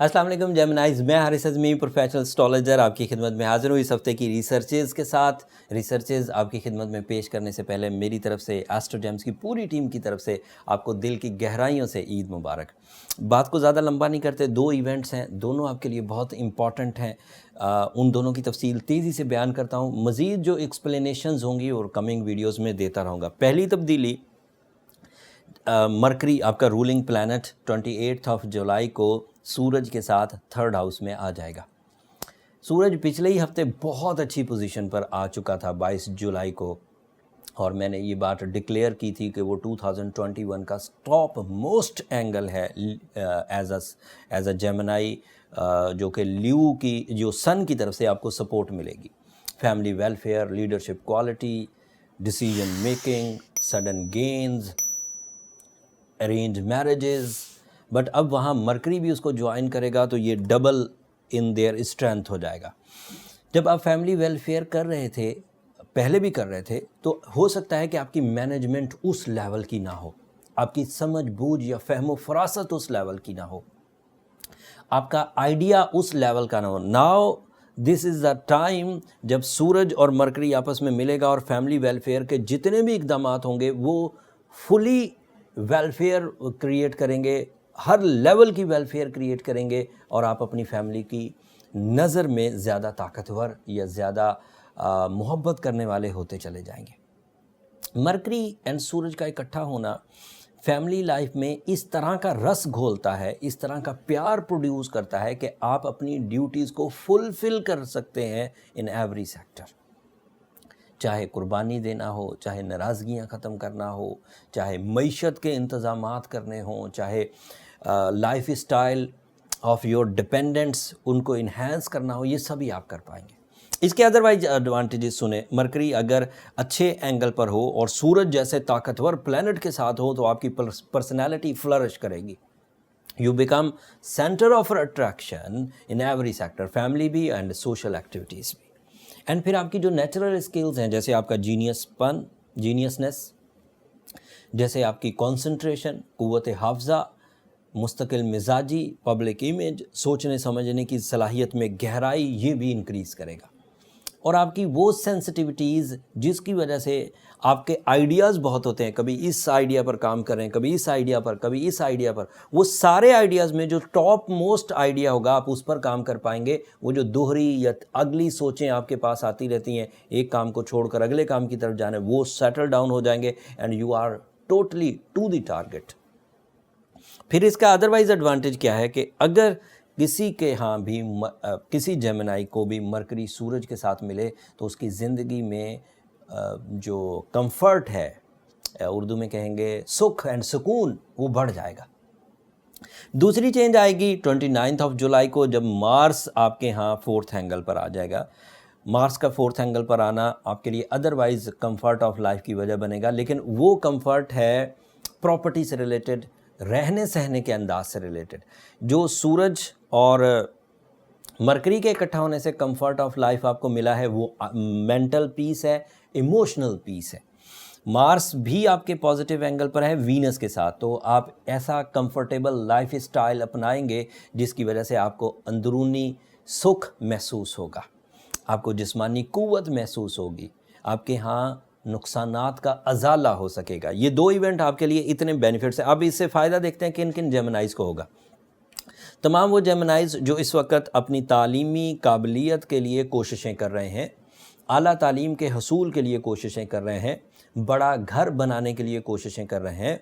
अस्सलाम वालेकुम जेमिनाइज, मैं हारिस अज़मी प्रोफेशनल एस्ट्रोलॉजर आपकी खिदमत में हाज़िर हूँ इस हफ्ते की रिसर्चेज़ के साथ। रिसर्चेज़ आपकी खिदमत में पेश करने से पहले मेरी तरफ से एस्ट्रोजेम्स की पूरी टीम की तरफ से आपको दिल की गहराइयों से ईद मुबारक। बात को ज़्यादा लंबा नहीं करते, दो इवेंट्स हैं, दोनों आपके लिए बहुत इंपॉर्टेंट हैं। उन दोनों की तफसील तेज़ी से बयान करता हूँ। मज़ीद जो एक्सप्लेनेशंस होंगी और कमिंग वीडियोज़ में देता रहूँगा। पहली तब्दीली, मरकरी आपका रूलिंग प्लैनेट 28 जुलाई को सूरज के साथ थर्ड हाउस में आ जाएगा। सूरज पिछले ही हफ्ते बहुत अच्छी पोजीशन पर आ चुका था 22 जुलाई को, और मैंने ये बात डिक्लेयर की थी कि वो 2021 का टॉप मोस्ट एंगल है एज अ जेमिनाई, जो कि ल्यू की जो सन की तरफ से आपको सपोर्ट मिलेगी। Family welfare, leadership quality, decision making, sudden gains, arrange marriages. But अब वहाँ मरकरी भी उसको ज्वाइन करेगा तो ये डबल इन देयर स्ट्रेंथ हो जाएगा। जब आप फैमिली वेलफेयर कर रहे थे, पहले भी कर रहे थे, तो हो सकता है कि आपकी मैनेजमेंट उस लेवल की ना हो, आपकी समझ बूझ या फहमो फरासत उस लेवल की ना हो, आपका आइडिया उस लेवल का ना हो। Now this is the time जब सूरज और मरकरी आपस में मिलेगा और फैमिली वेलफेयर के जितने भी इकदाम होंगे वो फुली वेलफेयर क्रिएट करेंगे, हर लेवल की वेलफेयर क्रिएट करेंगे, और आप अपनी फैमिली की नज़र में ज़्यादा ताकतवर या ज़्यादा मोहब्बत करने वाले होते चले जाएंगे। मरकरी एंड सूरज का इकट्ठा होना फैमिली लाइफ में इस तरह का रस घोलता है, इस तरह का प्यार प्रोड्यूस करता है कि आप अपनी ड्यूटीज़ को फुलफ़िल कर सकते हैं इन एवरी सेक्टर। चाहे कुर्बानी देना हो, चाहे नाराज़गियाँ ख़त्म करना हो, चाहे मईशत के इंतज़ामात करने हों, चाहे life style of your dependents उनको इन्हेंस करना हो, ये सभी आप कर पाएंगे। इसके अदरवाइज एडवांटेजेस सुने। मरकरी अगर अच्छे एंगल पर हो और सूरज जैसे ताकतवर प्लैनेट के साथ हो तो आपकी पर्सनैलिटी फ्लरिश करेगी। You become centre of attraction in every sector, family भी एंड सोशल एक्टिविटीज़ भी। एंड फिर आपकी जो नेचुरल स्किल्स हैं, जैसे आपका जीनियसनेस, जैसे आपकी कंसंट्रेशन, कुव्वत हाफ़ज़ा, मुस्तकिल मिजाजी, पब्लिक इमेज, सोचने समझने की सलाहियत में गहराई, ये भी इंक्रीज़ करेगा। और आपकी वो सेंसिटिविटीज़ जिसकी वजह से आपके आइडियाज़ बहुत होते हैं, कभी इस आइडिया पर काम कर रहे हैं, कभी इस आइडिया पर, कभी इस आइडिया पर, वो सारे आइडियाज़ में जो टॉप मोस्ट आइडिया होगा आप उस पर काम कर पाएंगे। वो जो दोहरी या अगली सोचें आपके पास आती रहती हैं, एक काम को छोड़कर अगले काम की तरफ जाने, वो सेटल डाउन हो जाएंगे and you are totally to the target. फिर इसका अदरवाइज एडवांटेज क्या है कि अगर किसी के यहाँ भी किसी जेमिनाई को भी मरकरी सूरज के साथ मिले तो उसकी ज़िंदगी में जो कंफर्ट है, उर्दू में कहेंगे सुख एंड सुकून, वो बढ़ जाएगा। दूसरी चेंज आएगी 29 जुलाई को, जब मार्स आपके यहाँ फोर्थ एंगल पर आ जाएगा। मार्स का फोर्थ एंगल पर आना आपके लिए अदरवाइज़ कंफर्ट ऑफ लाइफ की वजह बनेगा, लेकिन वो कंफर्ट है प्रॉपर्टी से रिलेटेड, रहने सहने के अंदाज से रिलेटेड। जो सूरज और मरकरी के इकट्ठा होने से कंफर्ट ऑफ लाइफ आपको मिला है वो मेंटल पीस है, इमोशनल पीस है। मार्स भी आपके पॉजिटिव एंगल पर है वीनस के साथ, तो आप ऐसा कंफर्टेबल लाइफ स्टाइल अपनाएंगे जिसकी वजह से आपको अंदरूनी सुख महसूस होगा, आपको जिस्मानी कुव्वत महसूस होगी, आपके यहाँ नुकसानात का अजाला हो सकेगा। ये दो इवेंट आपके लिए इतने बेनिफिट्स हैं। अब इससे फ़ायदा देखते हैं किन किन जेमिनाइज़ को होगा। तमाम वो जेमिनाइज़ जो इस वक्त अपनी तालीमी काबिलियत के लिए कोशिशें कर रहे हैं, आला तालीम के हसूल के लिए कोशिशें कर रहे हैं, बड़ा घर बनाने के लिए कोशिशें कर रहे हैं,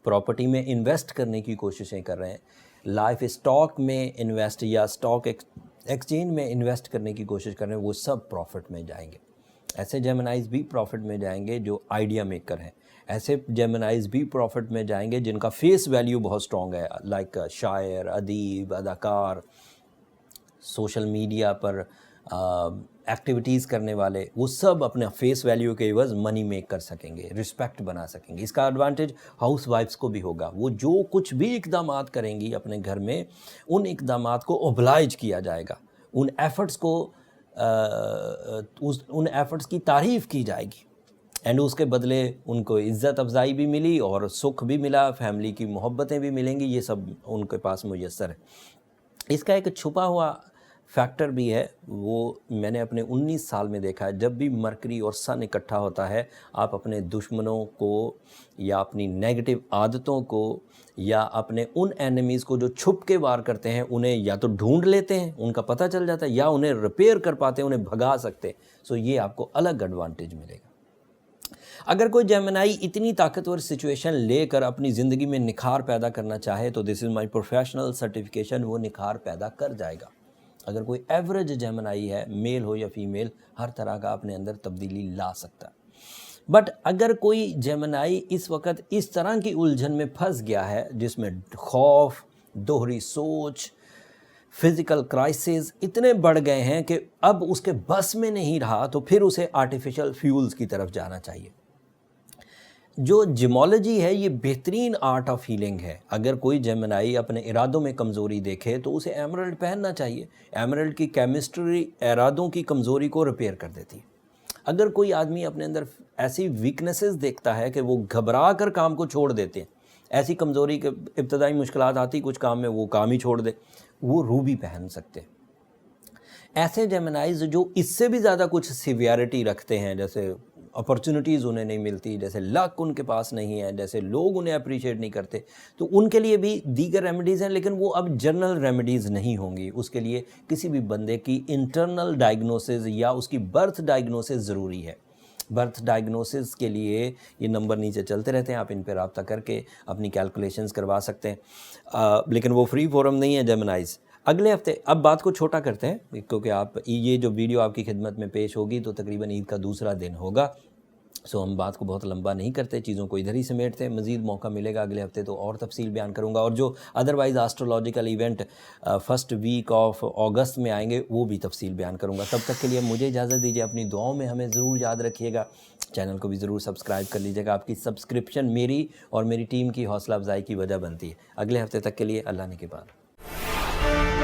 प्रॉपर्टी में इन्वेस्ट करने की कोशिशें कर रहे हैं, लाइफ स्टॉक में इन्वेस्ट या स्टॉक एक्सचेंज में इन्वेस्ट करने की कोशिश कर रहे हैं, वो सब प्रॉफिट में जाएंगे। ऐसे जेमिनाइज़ भी प्रॉफिट में जाएंगे जो आइडिया मेकर हैं। ऐसे जेमिनाइज़ भी प्रॉफिट में जाएंगे जिनका फेस वैल्यू बहुत स्ट्रॉन्ग है, लाइक शायर, अदीब, अदाकार, सोशल मीडिया पर एक्टिविटीज़ करने वाले, वो सब अपने फेस वैल्यू के एवज़ मनी मेक कर सकेंगे, रिस्पेक्ट बना सकेंगे। इसका एडवांटेज हाउस वाइफ्स को भी होगा। वो जो कुछ भी इक़दामात करेंगी अपने घर में, उन इक़दामात को ओब्लाइज किया जाएगा, उन एफ़र्ट्स को उन एफ़र्ट्स की तारीफ़ की जाएगी, एंड उसके बदले उनको इज़्ज़त अफजाई भी मिली और सुख भी मिला, फैमिली की मोहब्बतें भी मिलेंगी, ये सब उनके पास मुयस्सर है। इसका एक छुपा हुआ फैक्टर भी है, वो मैंने अपने 19 साल में देखा है। जब भी मरकरी और सन इकट्ठा होता है, आप अपने दुश्मनों को या अपनी नेगेटिव आदतों को या अपने उन एनिमीज़ को जो छुप के वार करते हैं, उन्हें या तो ढूंढ लेते हैं, उनका पता चल जाता है, या उन्हें रिपेयर कर पाते हैं, उन्हें भगा सकते हैं। सो ये आपको अलग एडवांटेज मिलेगा। अगर कोई जेमिनाई इतनी ताकतवर सिचुएशन लेकर अपनी ज़िंदगी में निखार पैदा करना चाहे तो this is my professional certification, वो निखार पैदा कर जाएगा। अगर कोई एवरेज जेमिनाई है, मेल हो या फीमेल, हर तरह का अपने अंदर तब्दीली ला सकता है। बट अगर कोई जेमिनाई इस वक्त इस तरह की उलझन में फंस गया है जिसमें खौफ, दोहरी सोच, फिज़िकल क्राइसिस इतने बढ़ गए हैं कि अब उसके बस में नहीं रहा, तो फिर उसे आर्टिफिशियल फ्यूल्स की तरफ जाना चाहिए। जो जिमोलॉजी है ये बेहतरीन आर्ट ऑफ हीलिंग है। अगर कोई जेमिनाई अपने इरादों में कमज़ोरी देखे तो उसे एमरल्ड पहनना चाहिए। एमरल्ड की केमिस्ट्री इरादों की कमज़ोरी को रिपेयर कर देती है। अगर कोई आदमी अपने अंदर ऐसी वीकनेसेस देखता है कि वो घबरा कर काम को छोड़ देते हैं, ऐसी कमज़ोरी के इब्तदाई मुश्किलात आती कुछ काम में, वो काम ही छोड़ दे, वो रूबी पहन सकते हैं। ऐसे जेमिनाइज जो इससे भी ज़्यादा कुछ सिवियरिटी रखते हैं, जैसे अपॉर्चुनिटीज़ उन्हें नहीं मिलती, जैसे लक उनके पास नहीं है, जैसे लोग उन्हें अप्रिशिएट नहीं करते, तो उनके लिए भी दीगर रेमेडीज़ हैं, लेकिन वो अब जनरल रेमेडीज़ नहीं होंगी। उसके लिए किसी भी बंदे की इंटरनल डायग्नोसिस या उसकी बर्थ डायग्नोसिस ज़रूरी है। बर्थ डायग्नोसिस के लिए ये नंबर नीचे चलते रहते हैं, आप इन पर रब्ता करके अपनी कैलकुलेशंस करवा सकते हैं, लेकिन वो फ्री फोरम नहीं है जेमिनाइज। अगले हफ्ते अब बात को छोटा करते हैं, क्योंकि आप ये जो वीडियो आपकी खिदमत में पेश होगी तो तकरीबन ईद का दूसरा दिन होगा। सो हम बात को बहुत लंबा नहीं करते, चीज़ों को इधर ही समेटते हैं। मज़ीद मौका मिलेगा अगले हफ्ते तो और तफसील बयान करूंगा, और जो otherwise astrological event first week of August में आएंगे वो भी तफसील बयान करूंगा। तब तक के लिए मुझे इजाज़त दीजिए। अपनी दुआओं में हमें ज़रूर याद रखिएगा। चैनल को भी ज़रूर सब्सक्राइब कर लीजिएगा। आपकी सब्सक्रिप्शन मेरी और मेरी टीम की हौसला अफजाई की वजह बनती है। अगले हफ्ते तक के लिए अल्लाह ने के बाद।